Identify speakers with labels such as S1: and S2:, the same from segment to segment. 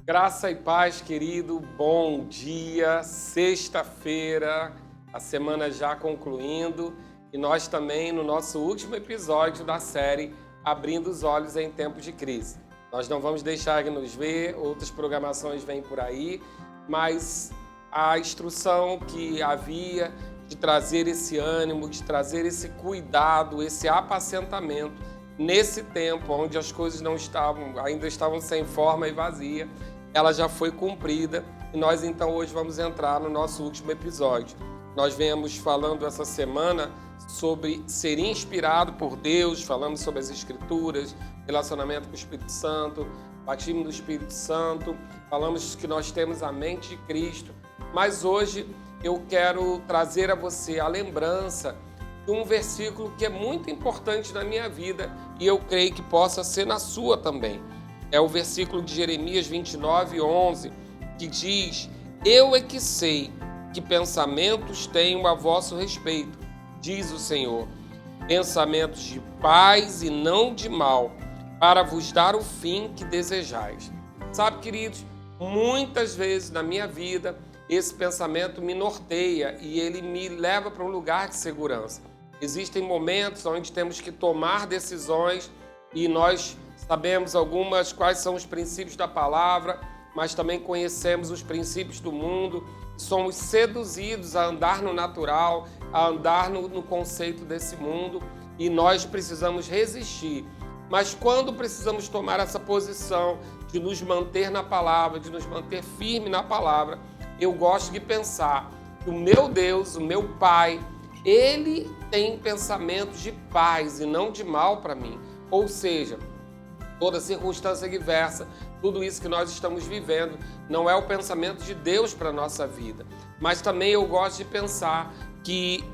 S1: Graça e paz, querido, bom dia, sexta-feira, a semana já concluindo e nós também no nosso último episódio da série Abrindo os Olhos em Tempos de Crise. Nós não vamos deixar de nos ver, outras programações vêm por aí, mas a instrução que havia de trazer esse ânimo, de trazer esse cuidado, esse apacentamento nesse tempo onde as coisas ainda estavam sem forma e vazia, ela já foi cumprida e nós então hoje vamos entrar no nosso último episódio. Nós viemos falando essa semana sobre ser inspirado por Deus, falamos sobre as Escrituras, relacionamento com o Espírito Santo, batismo do Espírito Santo, falamos que nós temos a mente de Cristo, mas hoje eu quero trazer a você a lembrança de um versículo que é muito importante na minha vida e eu creio que possa ser na sua também. É o versículo de Jeremias 29:11, que diz: Eu é que sei que pensamentos tenho a vosso respeito, diz o Senhor, pensamentos de paz e não de mal, para vos dar o fim que desejais. Sabe, queridos, muitas vezes na minha vida esse pensamento me norteia e ele me leva para um lugar de segurança. Existem momentos onde temos que tomar decisões e nós sabemos quais são os princípios da palavra, mas também conhecemos os princípios do mundo. Somos seduzidos a andar no natural, a andar no conceito desse mundo e nós precisamos resistir. Mas quando precisamos tomar essa posição de nos manter na palavra, de nos manter firme na palavra, eu gosto de pensar que o meu Deus, o meu Pai, Ele tem pensamentos de paz e não de mal para mim. Ou seja, toda circunstância adversa, tudo isso que nós estamos vivendo, não é o pensamento de Deus para a nossa vida. Mas também eu gosto de pensar que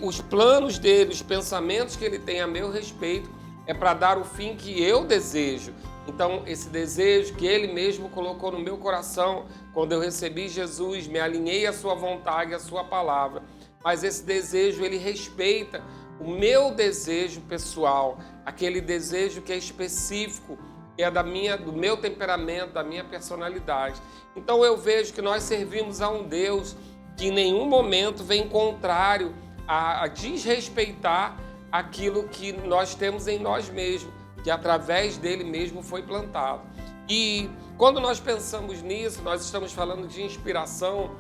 S1: os planos dele, os pensamentos que ele tem a meu respeito, é para dar o fim que eu desejo. Então, esse desejo que ele mesmo colocou no meu coração, quando eu recebi Jesus, me alinhei à sua vontade, à sua palavra. Mas esse desejo, ele respeita o meu desejo pessoal, aquele desejo que é específico, que é do meu temperamento, da minha personalidade. Então eu vejo que nós servimos a um Deus que em nenhum momento vem contrário a desrespeitar aquilo que nós temos em nós mesmos, que através dele mesmo foi plantado. E quando nós pensamos nisso, nós estamos falando de inspiração,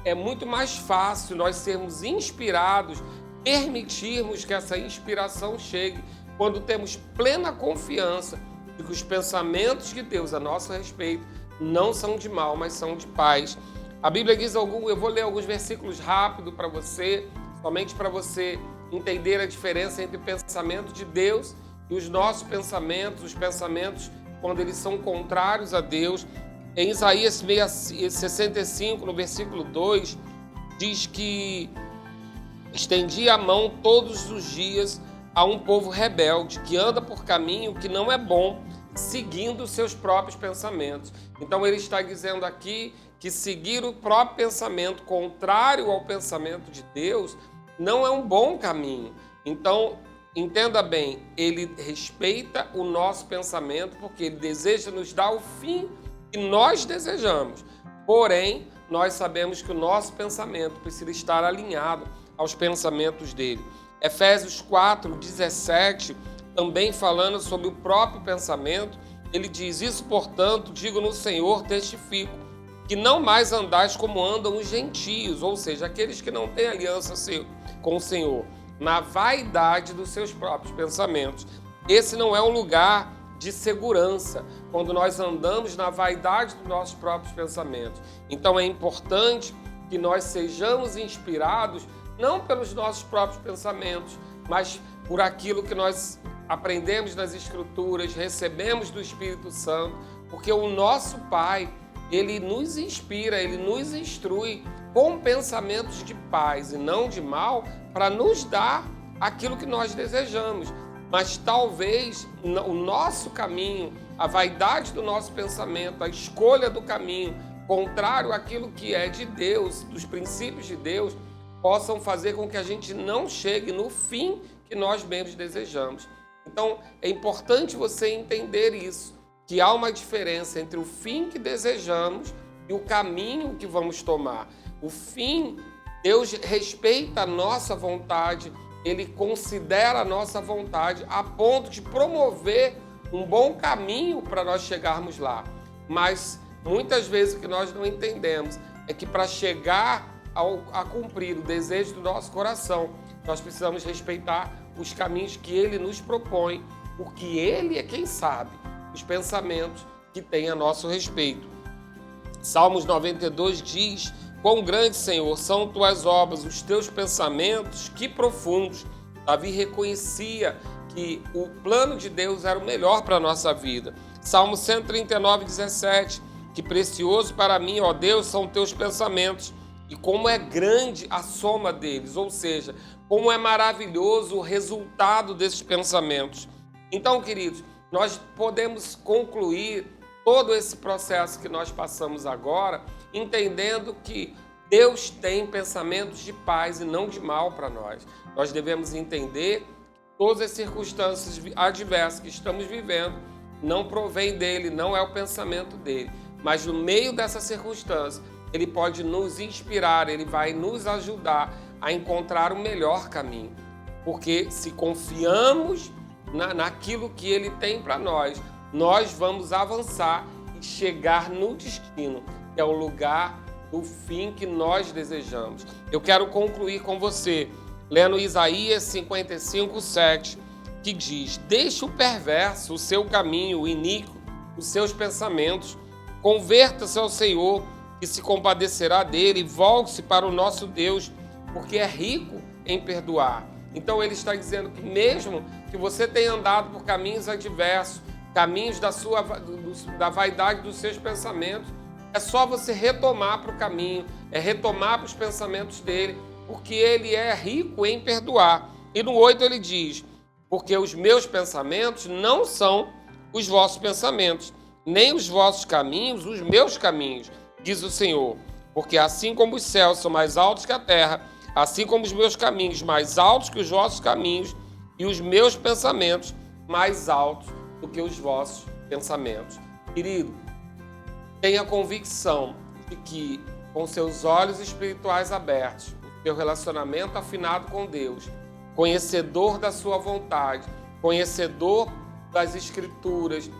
S1: é muito mais fácil nós sermos inspirados, permitirmos que essa inspiração chegue quando temos plena confiança de que os pensamentos de Deus a nosso respeito não são de mal, mas são de paz. A Bíblia diz eu vou ler alguns versículos rápido para você, somente para você entender a diferença entre o pensamento de Deus e os nossos pensamentos, os pensamentos quando eles são contrários a Deus. Em Isaías 65, no versículo 2, diz que estendi a mão todos os dias a um povo rebelde, que anda por caminho que não é bom, seguindo seus próprios pensamentos. Então ele está dizendo aqui que seguir o próprio pensamento contrário ao pensamento de Deus não é um bom caminho. Então, entenda bem, ele respeita o nosso pensamento porque ele deseja nos dar o fim que nós desejamos. Porém, nós sabemos que o nosso pensamento precisa estar alinhado aos pensamentos dele. Efésios 4:17, também falando sobre o próprio pensamento, ele diz: Isso, portanto, digo no Senhor, testifico, que não mais andais como andam os gentios, ou seja, aqueles que não têm aliança com o Senhor, na vaidade dos seus próprios pensamentos. Esse não é um lugar de segurança, quando nós andamos na vaidade dos nossos próprios pensamentos. Então é importante que nós sejamos inspirados não pelos nossos próprios pensamentos, mas por aquilo que nós aprendemos nas Escrituras, recebemos do Espírito Santo, porque o nosso Pai, ele nos inspira, ele nos instrui com pensamentos de paz e não de mal, para nos dar aquilo que nós desejamos. Mas talvez o nosso caminho, a vaidade do nosso pensamento, a escolha do caminho contrário àquilo que é de Deus, dos princípios de Deus, possam fazer com que a gente não chegue no fim que nós mesmos desejamos. Então, é importante você entender isso, que há uma diferença entre o fim que desejamos e o caminho que vamos tomar. O fim, Deus respeita a nossa vontade, Ele considera a nossa vontade a ponto de promover um bom caminho para nós chegarmos lá. Mas muitas vezes o que nós não entendemos é que para chegar a cumprir o desejo do nosso coração, nós precisamos respeitar os caminhos que Ele nos propõe, porque Ele é quem sabe os pensamentos que tem a nosso respeito. Salmos 92 diz: quão grande, Senhor, são tuas obras, os teus pensamentos, que profundos. Davi reconhecia que o plano de Deus era o melhor para a nossa vida. Salmo 139, 17: que precioso para mim, ó Deus, são teus pensamentos, e como é grande a soma deles, ou seja, como é maravilhoso o resultado desses pensamentos. Então, queridos, nós podemos concluir todo esse processo que nós passamos agora, entendendo que Deus tem pensamentos de paz e não de mal para nós. Nós devemos entender que todas as circunstâncias adversas que estamos vivendo não provém dele, não é o pensamento dele. Mas no meio dessa circunstância, ele pode nos inspirar, ele vai nos ajudar a encontrar o melhor caminho. Porque se confiamos naquilo que ele tem para nós, nós vamos avançar e chegar no destino, que é o lugar do fim que nós desejamos. Eu quero concluir com você, lendo Isaías 55, 7, que diz: deixe o perverso o seu caminho, o iníquo os seus pensamentos, converta-se ao Senhor, que se compadecerá dele, e volte-se para o nosso Deus, porque é rico em perdoar. Então ele está dizendo que mesmo que você tenha andado por caminhos adversos, caminhos da vaidade dos seus pensamentos, é só você retomar para o caminho, é retomar para os pensamentos dele, porque ele é rico em perdoar. E no 8 ele diz: porque os meus pensamentos não são os vossos pensamentos, nem os vossos caminhos os meus caminhos, diz o Senhor. Porque assim como os céus são mais altos que a terra, assim como os meus caminhos mais altos que os vossos caminhos, e os meus pensamentos mais altos do que os vossos pensamentos. Querido, tenha convicção de que, com seus olhos espirituais abertos, o seu relacionamento afinado com Deus, conhecedor da sua vontade, conhecedor das Escrituras,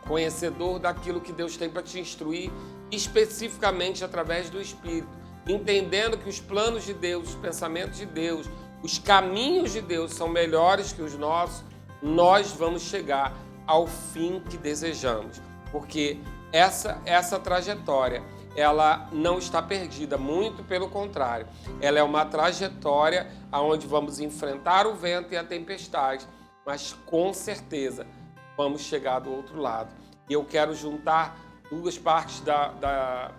S1: conhecedor daquilo que Deus tem para te instruir, especificamente através do Espírito, entendendo que os planos de Deus, os pensamentos de Deus, os caminhos de Deus são melhores que os nossos, nós vamos chegar ao fim que desejamos. Porque essa trajetória, ela não está perdida, muito pelo contrário. Ela é uma trajetória onde vamos enfrentar o vento e a tempestade, mas com certeza vamos chegar do outro lado. E eu quero juntar duas partes da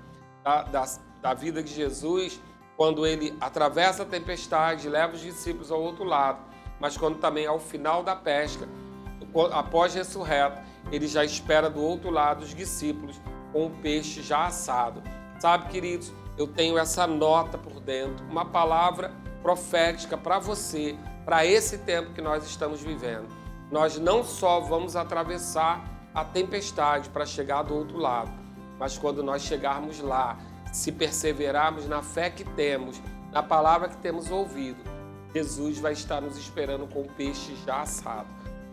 S1: vida de Jesus, quando ele atravessa a tempestade, leva os discípulos ao outro lado, mas quando também ao final da pesca, após ressurreto, ele já espera do outro lado os discípulos com o peixe já assado. Sabe, queridos, eu tenho essa nota por dentro, uma palavra profética para você, para esse tempo que nós estamos vivendo. Nós não só vamos atravessar a tempestade para chegar do outro lado, mas quando nós chegarmos lá, se perseverarmos na fé que temos, na palavra que temos ouvido, Jesus vai estar nos esperando com o peixe já assado.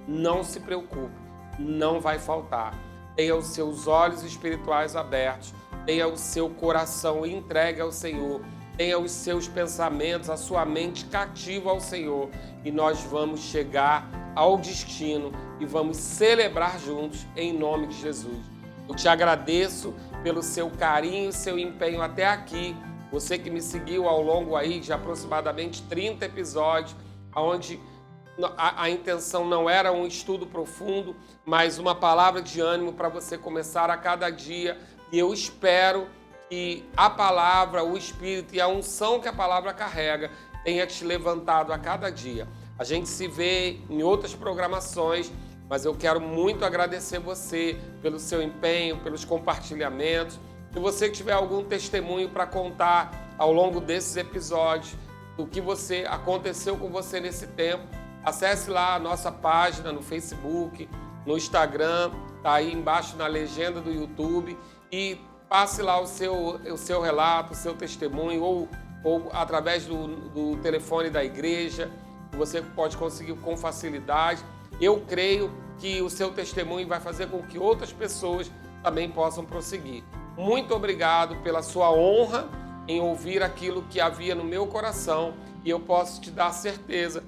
S1: Não se preocupe, não vai faltar. Tenha os seus olhos espirituais abertos, tenha o seu coração entregue ao Senhor, tenha os seus pensamentos, a sua mente cativa ao Senhor, e nós vamos chegar ao destino e vamos celebrar juntos em nome de Jesus. Eu te agradeço pelo seu carinho, seu empenho até aqui. Você que me seguiu ao longo aí de aproximadamente 30 episódios, onde a intenção não era um estudo profundo, mas uma palavra de ânimo para você começar a cada dia. E eu espero que a palavra, o Espírito e a unção que a palavra carrega tenha te levantado a cada dia. A gente se vê em outras programações, mas eu quero muito agradecer você pelo seu empenho, pelos compartilhamentos. Se você tiver algum testemunho para contar ao longo desses episódios, do que aconteceu com você nesse tempo, acesse lá a nossa página no Facebook, no Instagram, Está aí embaixo na legenda do YouTube e passe lá o seu relato, o seu testemunho ou através do telefone da igreja, que você pode conseguir com facilidade. Eu creio que o seu testemunho vai fazer com que outras pessoas também possam prosseguir. Muito obrigado pela sua honra em ouvir aquilo que havia no meu coração, e eu posso te dar certeza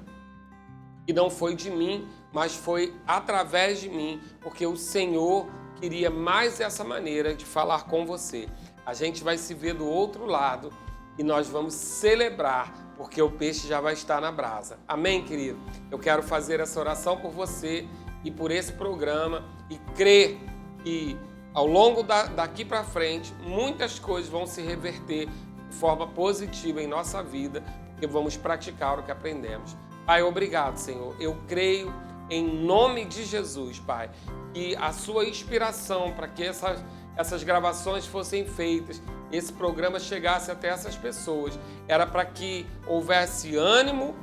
S1: que não foi de mim, mas foi através de mim, porque o Senhor queria mais essa maneira de falar com você. A gente vai se ver do outro lado e nós vamos celebrar, porque o peixe já vai estar na brasa. Amém, querido? Eu quero fazer essa oração por você e por esse programa e crer que ao longo daqui para frente muitas coisas vão se reverter de forma positiva em nossa vida, porque vamos praticar o que aprendemos. Pai, obrigado, Senhor. Eu creio em nome de Jesus, Pai, que a sua inspiração para que essas gravações fossem feitas, esse programa chegasse até essas pessoas, era para que houvesse ânimo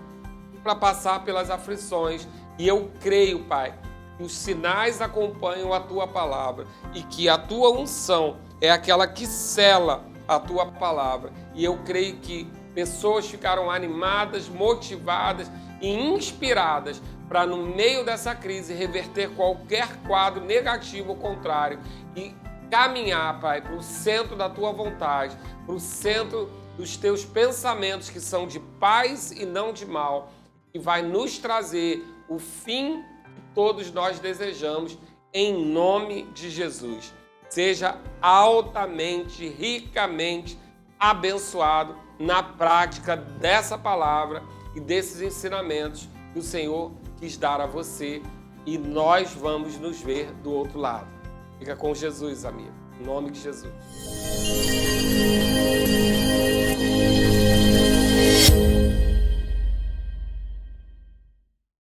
S1: para passar pelas aflições. E eu creio, Pai, que os sinais acompanham a tua palavra e que a tua unção é aquela que sela a tua palavra. E eu creio que pessoas ficaram animadas, motivadas e inspiradas para, no meio dessa crise, reverter qualquer quadro negativo ou contrário e caminhar, Pai, para o centro da tua vontade, para o centro dos teus pensamentos, que são de paz e não de mal, e vai nos trazer o fim que todos nós desejamos, em nome de Jesus. Seja altamente, ricamente abençoado na prática dessa palavra e desses ensinamentos que o Senhor quis dar a você, e nós vamos nos ver do outro lado. Fica com Jesus, amigo. Em nome de Jesus.